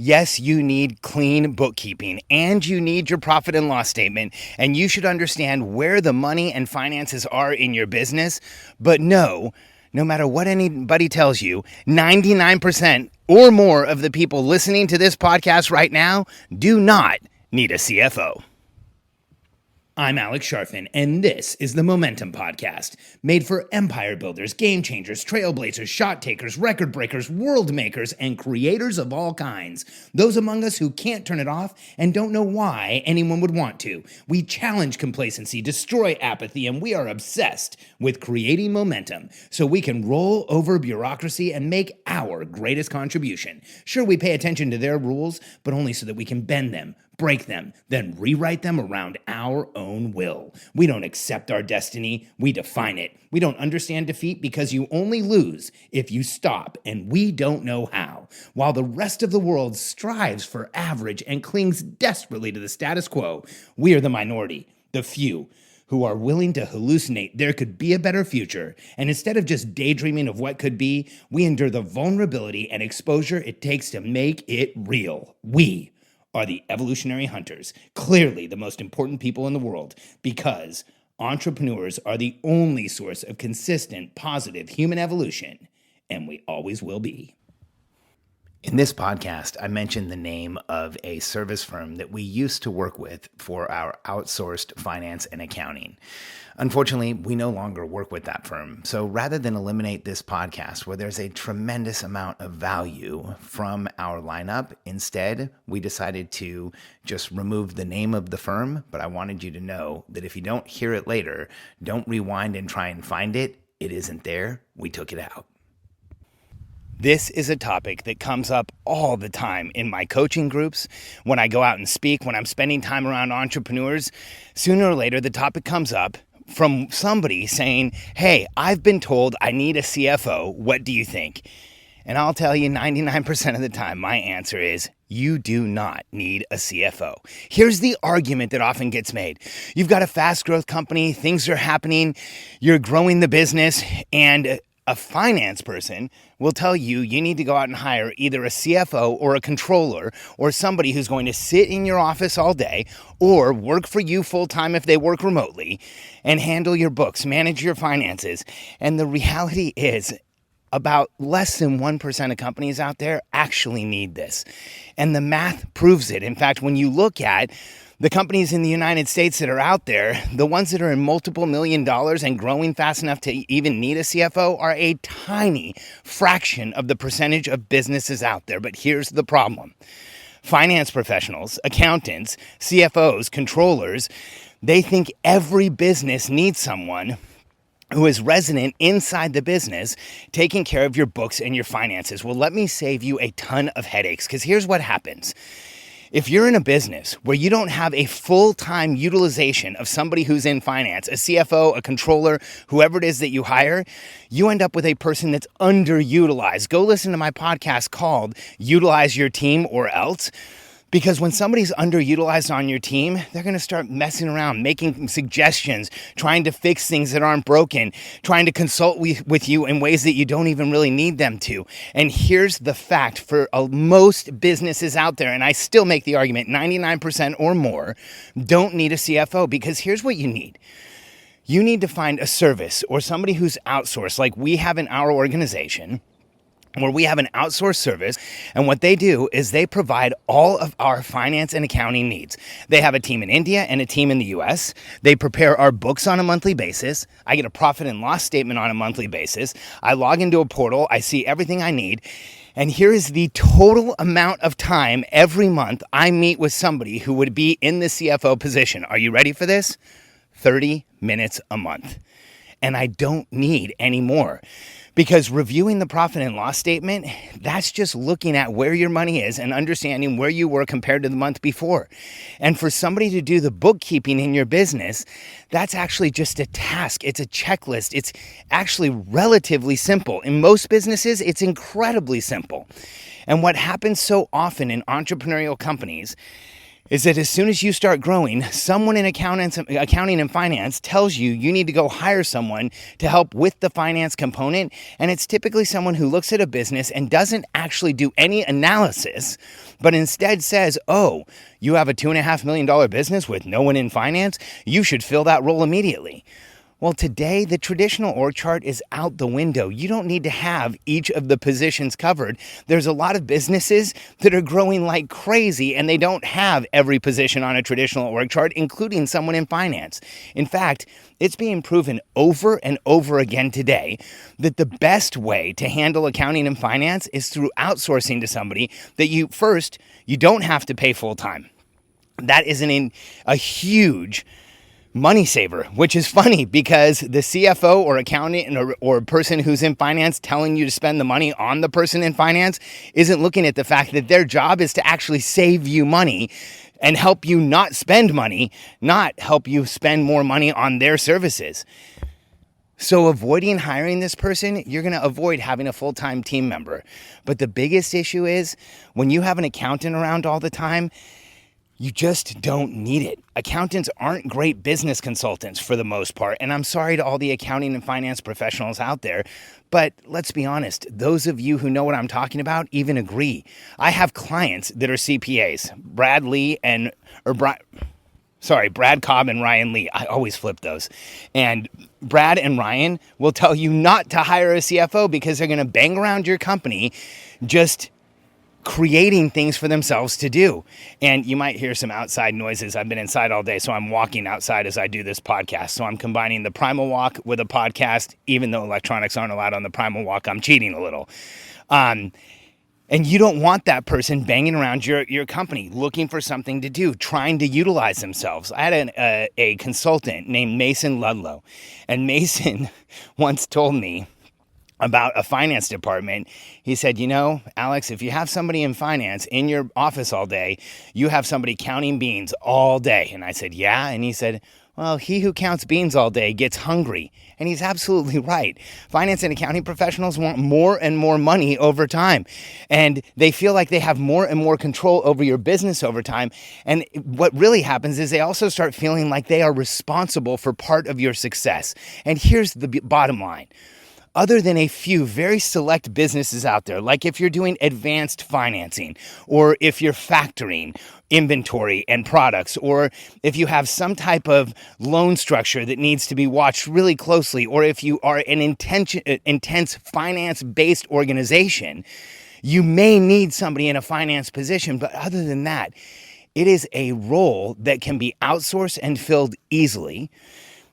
Yes, you need clean bookkeeping and you need your profit and loss statement, and you should understand where the money and finances are in your business. But no matter what anybody tells you, 99% or more of the people listening to this podcast right now do not need a CFO. I'm Alex Sharfin, and this is the Momentum Podcast, made for empire builders, game changers, trailblazers, shot takers, record breakers, world makers, and creators of all kinds. Those among us who can't turn it off and don't know why anyone would want to. We challenge complacency, destroy apathy, and we are obsessed with creating momentum so we can roll over bureaucracy and make our greatest contribution. Sure, we pay attention to their rules, but only so that we can bend them, break them, then rewrite them around our own will. We don't accept our destiny, we define it. We don't understand defeat because you only lose if you stop, and we don't know how. While the rest of the world strives for average and clings desperately to the status quo, we are the minority, the few, who are willing to hallucinate there could be a better future, and instead of just daydreaming of what could be, we endure the vulnerability and exposure it takes to make it real. We are the evolutionary hunters, clearly the most important people in the world, because entrepreneurs are the only source of consistent, positive human evolution, and we always will be. In this podcast, I mentioned the name of a service firm that we used to work with for our outsourced finance and accounting. Unfortunately, we no longer work with that firm. So rather than eliminate this podcast where there's a tremendous amount of value from our lineup, instead, we decided to just remove the name of the firm. But I wanted you to know that if you don't hear it later, don't rewind and try and find it. It isn't there. We took it out. This is a topic that comes up all the time in my coaching groups, when I go out and speak, when I'm spending time around entrepreneurs. Sooner or later, the topic comes up from somebody saying, hey, I've been told I need a CFO. What do you think? And I'll tell you 99% of the time, my answer is, you do not need a CFO. Here's the argument that often gets made. You've got a fast growth company, things are happening, you're growing the business, and a finance person will tell you you need to go out and hire either a CFO or a controller or somebody who's going to sit in your office all day or work for you full time if they work remotely and handle your books, manage your finances. And the reality is about less than 1% of companies out there actually need this. And the math proves it. In fact, when you look at the companies in the United States that are out there, the ones that are in multiple $1 million and growing fast enough to even need a CFO are a tiny fraction of the percentage of businesses out there. But here's the problem. Finance professionals, accountants, CFOs, controllers, they think every business needs someone who is resident inside the business, taking care of your books and your finances. Well, let me save you a ton of headaches, because here's what happens. If you're in a business where you don't have a full-time utilization of somebody who's in finance, a CFO, a controller, whoever it is that you hire, you end up with a person that's underutilized. Go listen to my podcast called Utilize Your Team or Else. Because when somebody's underutilized on your team, they're going to start messing around, making suggestions, trying to fix things that aren't broken, trying to consult with you in ways that you don't even really need them to. And here's the fact for most businesses out there, and I still make the argument, 99% or more don't need a CFO, because here's what you need. You need to find a service or somebody who's outsourced, like we have in our organization, where we have an outsourced service, and what they do is they provide all of our finance and accounting needs. They have a team in India and a team in the US. They prepare our books on a monthly basis. I get a profit and loss statement on a monthly basis. I log into a portal. I see everything I need. And here is the total amount of time every month I meet with somebody who would be in the CFO position. Are you ready for this? 30 minutes a month. And I don't need any more. Because reviewing the profit and loss statement, that's just looking at where your money is and understanding where you were compared to the month before. And for somebody to do the bookkeeping in your business, that's actually just a task. It's a checklist. It's actually relatively simple. In most businesses, it's incredibly simple. And what happens so often in entrepreneurial companies is that as soon as you start growing, someone in accounting and finance tells you you need to go hire someone to help with the finance component. And it's typically someone who looks at a business and doesn't actually do any analysis, but instead says, oh, you have a $2.5 million business with no one in finance? You should fill that role immediately. Well, today, the traditional org chart is out the window. You don't need to have each of the positions covered. There's a lot of businesses that are growing like crazy, and they don't have every position on a traditional org chart, including someone in finance. In fact, it's being proven over and over again today that the best way to handle accounting and finance is through outsourcing to somebody that you don't have to pay full time. That is a huge money saver, which is funny because the CFO or accountant or person who's in finance telling you to spend the money on the person in finance isn't looking at the fact that their job is to actually save you money and help you not spend money, not help you spend more money on their services. So avoiding hiring this person, you're going to avoid having a full-time team member. But the biggest issue is when you have an accountant around all the time, you just don't need it. Accountants aren't great business consultants for the most part, and I'm sorry to all the accounting and finance professionals out there, but let's be honest, those of you who know what I'm talking about even agree. I have clients that are CPAs, Brad Cobb and Ryan Lee. I always flip those. And Brad and Ryan will tell you not to hire a CFO because they're going to bang around your company just creating things for themselves to do. And you might hear some outside noises. I've been inside all day, so I'm walking outside as I do this podcast. So I'm combining the primal walk with a podcast. Even though electronics aren't allowed on the primal walk, I'm cheating a little. And you don't want that person banging around your company, looking for something to do, trying to utilize themselves. I had a consultant named Mason Ludlow, and Mason once told me about a finance department. He said, Alex, if you have somebody in finance in your office all day, you have somebody counting beans all day. And I said, yeah. And he said, well, he who counts beans all day gets hungry. And he's absolutely right. Finance and accounting professionals want more and more money over time. And they feel like they have more and more control over your business over time. And what really happens is they also start feeling like they are responsible for part of your success. And here's the bottom line. Other than a few very select businesses out there, like if you're doing advanced financing, or if you're factoring inventory and products, or if you have some type of loan structure that needs to be watched really closely, or if you are an intense finance-based organization, you may need somebody in a finance position. But other than that, it is a role that can be outsourced and filled easily.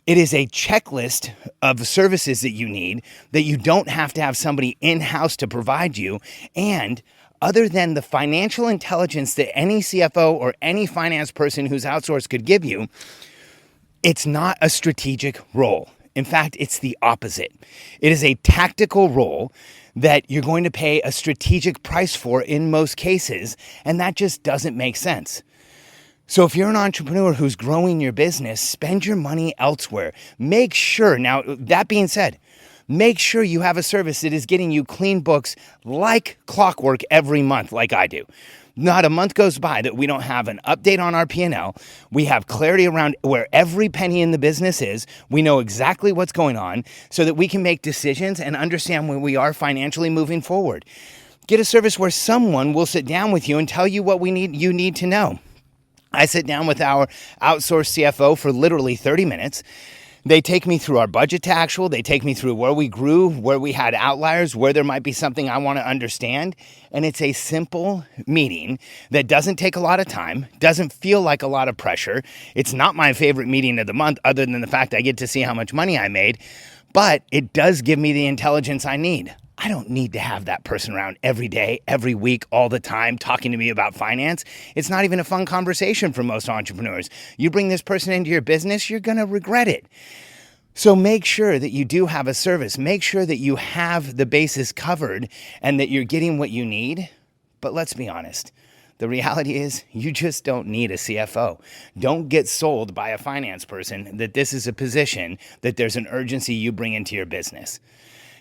It is a checklist of services that you need that you don't have to have somebody in-house to provide you. And other than the financial intelligence that any CFO or any finance person who's outsourced could give you, it's not a strategic role. In fact, it's the opposite. It is a tactical role that you're going to pay a strategic price for in most cases, and that just doesn't make sense. So if you're an entrepreneur who's growing your business, spend your money elsewhere. Make sure, now that being said, make sure you have a service that is getting you clean books like clockwork every month, like I do. Not a month goes by that we don't have an update on our P&L. We have clarity around where every penny in the business is. We know exactly what's going on so that we can make decisions and understand where we are financially moving forward. Get a service where someone will sit down with you and tell you what you need to know. I sit down with our outsourced CFO for literally 30 minutes. They take me through our budget to actual. They take me through where we grew, where we had outliers, where there might be something I want to understand. And it's a simple meeting that doesn't take a lot of time, doesn't feel like a lot of pressure. It's not my favorite meeting of the month, other than the fact I get to see how much money I made. But it does give me the intelligence I need. I don't need to have that person around every day, every week, all the time, talking to me about finance. It's not even a fun conversation for most entrepreneurs. You bring this person into your business, you're going to regret it. So make sure that you do have a service. Make sure that you have the bases covered and that you're getting what you need. But let's be honest. The reality is you just don't need a CFO. Don't get sold by a finance person that this is a position that there's an urgency you bring into your business.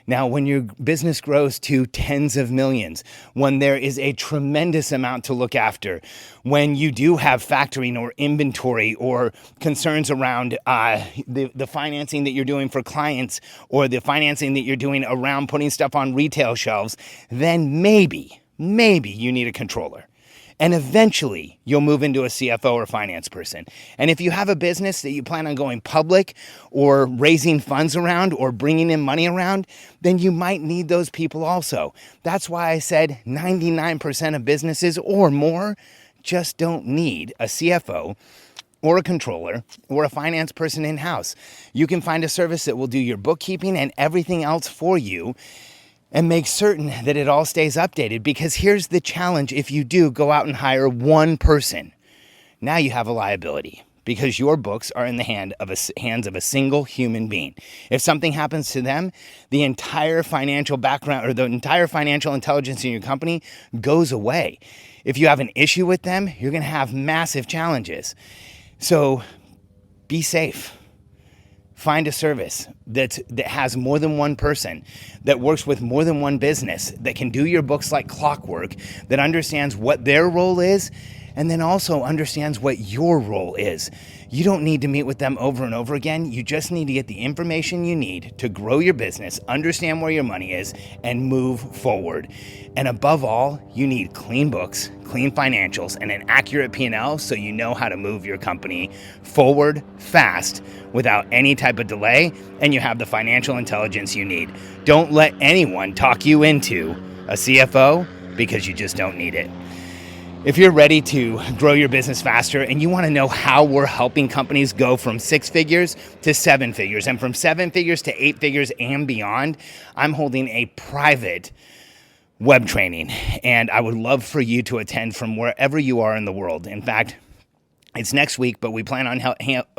Now, when your business grows to tens of millions, when there is a tremendous amount to look after, when you do have factoring or inventory or concerns around the financing that you're doing for clients or the financing that you're doing around putting stuff on retail shelves, then maybe you need a controller. And eventually, you'll move into a CFO or finance person. And if you have a business that you plan on going public or raising funds around or bringing in money around, then you might need those people also. That's why I said 99% of businesses or more just don't need a CFO or a controller or a finance person in-house. You can find a service that will do your bookkeeping and everything else for you and make certain that it all stays updated, because here's the challenge. If you do go out and hire one person, now you have a liability because your books are in the hands of a single human being. If something happens to them, the entire financial background or the entire financial intelligence in your company goes away. If you have an issue with them, you're going to have massive challenges. So be safe. Find a service that has more than one person, that works with more than one business, that can do your books like clockwork, that understands what their role is, and then also understands what your role is. You don't need to meet with them over and over again. You just need to get the information you need to grow your business, understand where your money is, and move forward. And above all, you need clean books, clean financials, and an accurate P&L so you know how to move your company forward fast without any type of delay, and you have the financial intelligence you need. Don't let anyone talk you into a CFO because you just don't need it. If you're ready to grow your business faster and you want to know how we're helping companies go from 6 figures to 7 figures and from 7 figures to 8 figures and beyond, I'm holding a private web training, and I would love for you to attend from wherever you are in the world. In fact, it's next week, but we plan on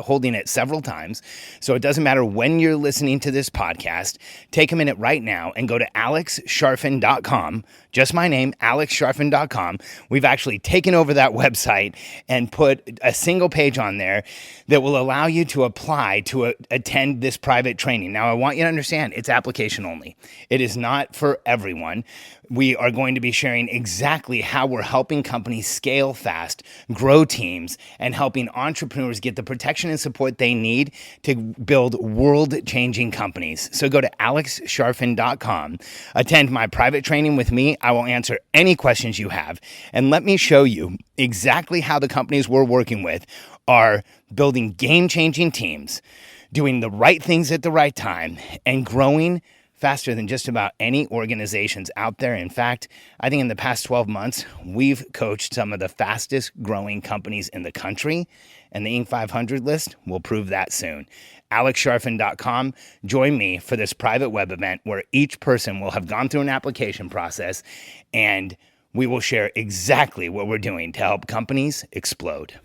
holding it several times. So it doesn't matter when you're listening to this podcast. Take a minute right now and go to alexsharfin.com. Just my name, alexsharfin.com. We've actually taken over that website and put a single page on there that will allow you to apply to attend this private training. Now, I want you to understand it's application only. It is not for everyone. We are going to be sharing exactly how we're helping companies scale fast, grow teams, and helping entrepreneurs get the protection and support they need to build world-changing companies. So go to alexsharfin.com, attend my private training with me. I will answer any questions you have, and let me show you exactly how the companies we're working with are building game-changing teams, doing the right things at the right time, and growing faster than just about any organizations out there. In fact, I think in the past 12 months, we've coached some of the fastest growing companies in the country, and the Inc. 500 list will prove that soon. alexsharfin.com. Join me for this private web event where each person will have gone through an application process, and we will share exactly what we're doing to help companies explode.